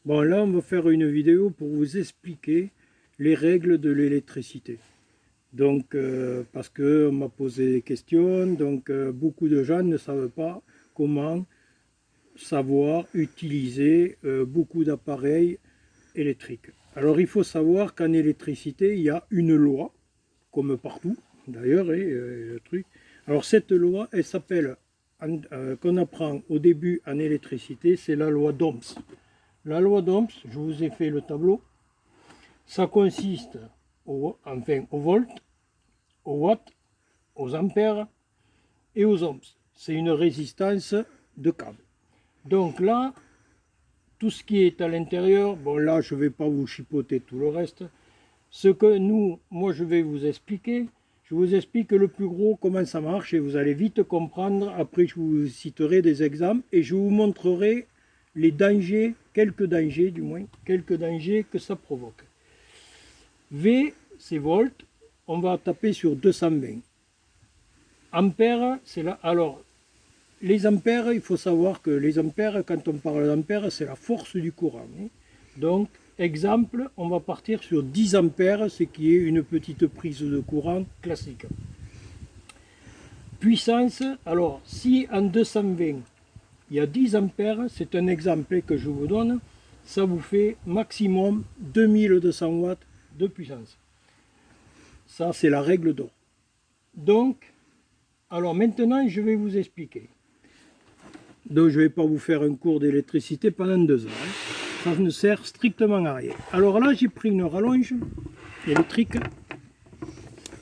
Bon, là, on va faire une vidéo pour vous expliquer les règles de l'électricité. Donc, parce qu'on m'a posé des questions, donc beaucoup de gens ne savent pas comment savoir utiliser beaucoup d'appareils électriques. Alors, il faut savoir qu'en électricité, il y a une loi, comme partout d'ailleurs, et le truc. Alors, cette loi, elle s'appelle, qu'on apprend au début en électricité, c'est la loi d'Ohms. La loi d'Ohms, je vous ai fait le tableau, ça consiste au volt, au watt, aux ampères et aux ohms. C'est une résistance de câble. Donc là, tout ce qui est à l'intérieur, bon là je ne vais pas vous chipoter tout le reste, ce que moi je vais vous expliquer, je vous explique le plus gros comment ça marche et vous allez vite comprendre. Après je vous citerai des exemples et je vous montrerai les dangers, quelques dangers du moins, quelques dangers que ça provoque. V, c'est volts, on va taper sur 220. Ampères, c'est là. Alors, les ampères, il faut savoir que les ampères, quand on parle d'ampères, c'est la force du courant. Donc, exemple, on va partir sur 10 ampères, ce qui est une petite prise de courant classique. Puissance, alors, si en 220, il y a 10 ampères, c'est un exemple que je vous donne, ça vous fait maximum 2200 watts de puissance. Ça, c'est la règle d'or. Donc, alors maintenant, je vais vous expliquer. Donc, je ne vais pas vous faire un cours d'électricité pendant 2 heures. Ça ne sert strictement à rien. Alors là, j'ai pris une rallonge électrique.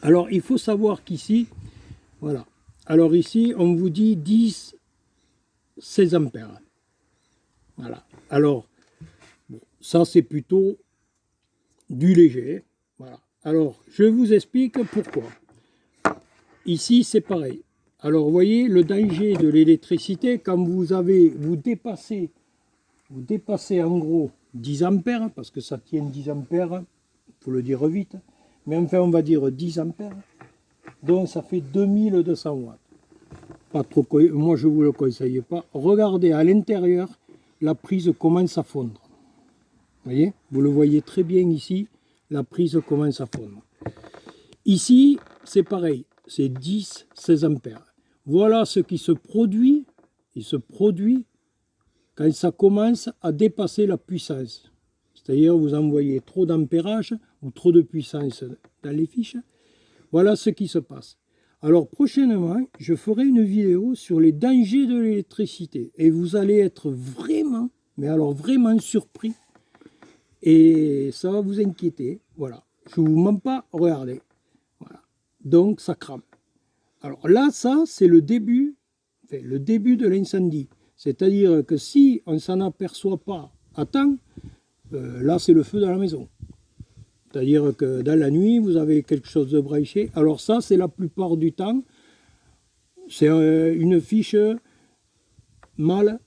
Alors, il faut savoir qu'ici, voilà. Alors ici, on vous dit 10, 16 ampères. Voilà. Alors, bon, ça, c'est plutôt du léger. Voilà. Alors, je vous explique pourquoi. Ici, c'est pareil. Alors, vous voyez, le danger de l'électricité, quand vous dépassez en gros 10 ampères, parce que ça tient 10 ampères, il faut le dire vite, mais enfin, on va dire 10 ampères, donc ça fait 2200 watts. Pas trop, moi, je ne vous le conseille pas. Regardez à l'intérieur, la prise commence à fondre. Vous voyez, vous le voyez très bien ici, la prise commence à fondre. Ici, c'est pareil, c'est 10, 16 ampères. Voilà ce qui se produit, quand ça commence à dépasser la puissance. C'est-à-dire vous envoyez trop d'ampérage ou trop de puissance dans les fiches. Voilà ce qui se passe. Alors prochainement, je ferai une vidéo sur les dangers de l'électricité. Et vous allez être vraiment, mais alors vraiment surpris. Et ça va vous inquiéter. Voilà. Je ne vous mens pas, regardez. Voilà. Donc ça crame. Alors là, ça, c'est le début de l'incendie. C'est-à-dire que si on ne s'en aperçoit pas à temps, là, c'est le feu dans la maison. C'est-à-dire que dans la nuit, vous avez quelque chose de branché. Alors ça, c'est la plupart du temps, c'est une fiche mâle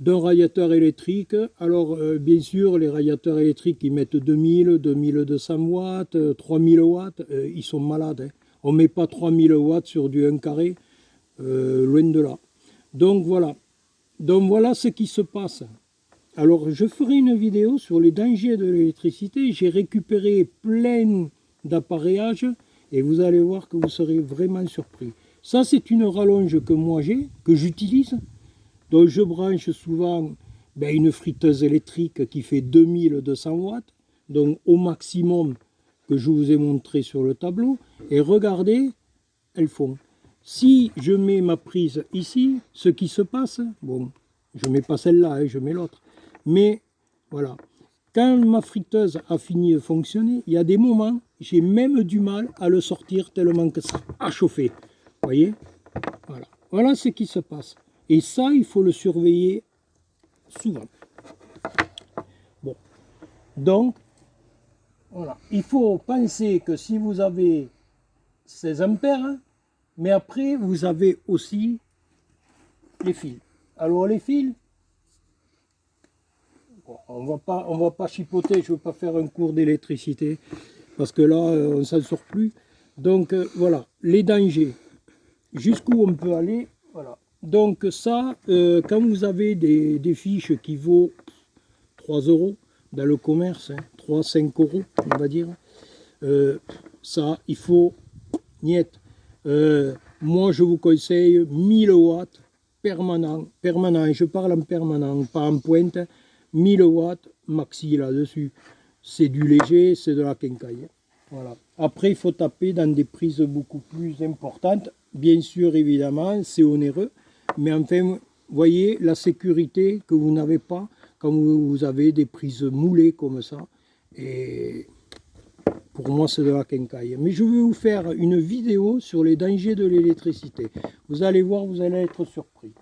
d'un radiateur électrique. Alors, bien sûr, les radiateurs électriques, ils mettent 2000, 2200 watts, 3000 watts, ils sont malades. Hein. On ne met pas 3000 watts sur du 1 carré, loin de là. Donc voilà ce qui se passe. Alors je ferai une vidéo sur les dangers de l'électricité. J'ai récupéré plein d'appareillages et vous allez voir que vous serez vraiment surpris. Ça, c'est une rallonge que moi j'ai, que j'utilise. Donc je branche souvent une friteuse électrique qui fait 2200 watts, donc au maximum que je vous ai montré sur le tableau. Et regardez, elles font. Si je mets ma prise ici, ce qui se passe, bon, je ne mets pas celle-là, hein, je mets l'autre. Mais voilà, quand ma friteuse a fini de fonctionner, il y a des moments, j'ai même du mal à le sortir tellement que ça a chauffé. Vous voyez? Voilà. Voilà ce qui se passe. Et ça, il faut le surveiller souvent. Bon. Donc, voilà. Il faut penser que si vous avez 16 ampères, mais après, vous avez aussi les fils. Alors, les fils, bon, on va pas chipoter, je ne veux pas faire un cours d'électricité, parce que là, on ne s'en sort plus. Donc, voilà, les dangers. Jusqu'où on peut aller, voilà. Donc ça, quand vous avez des fiches qui vaut 3 euros dans le commerce, hein, 5 euros, on va dire. Ça, il faut niet. Moi, je vous conseille 1000 watts permanent, je parle en permanent, pas en pointe, 1000 watts maxi là-dessus. C'est du léger, c'est de la quincaille. Voilà. Après, il faut taper dans des prises beaucoup plus importantes. Bien sûr, évidemment, c'est onéreux, mais enfin, voyez la sécurité que vous n'avez pas quand vous avez des prises moulées comme ça. Et pour moi, c'est de la quincaille. Mais je vais vous faire une vidéo sur les dangers de l'électricité. Vous allez voir, vous allez être surpris.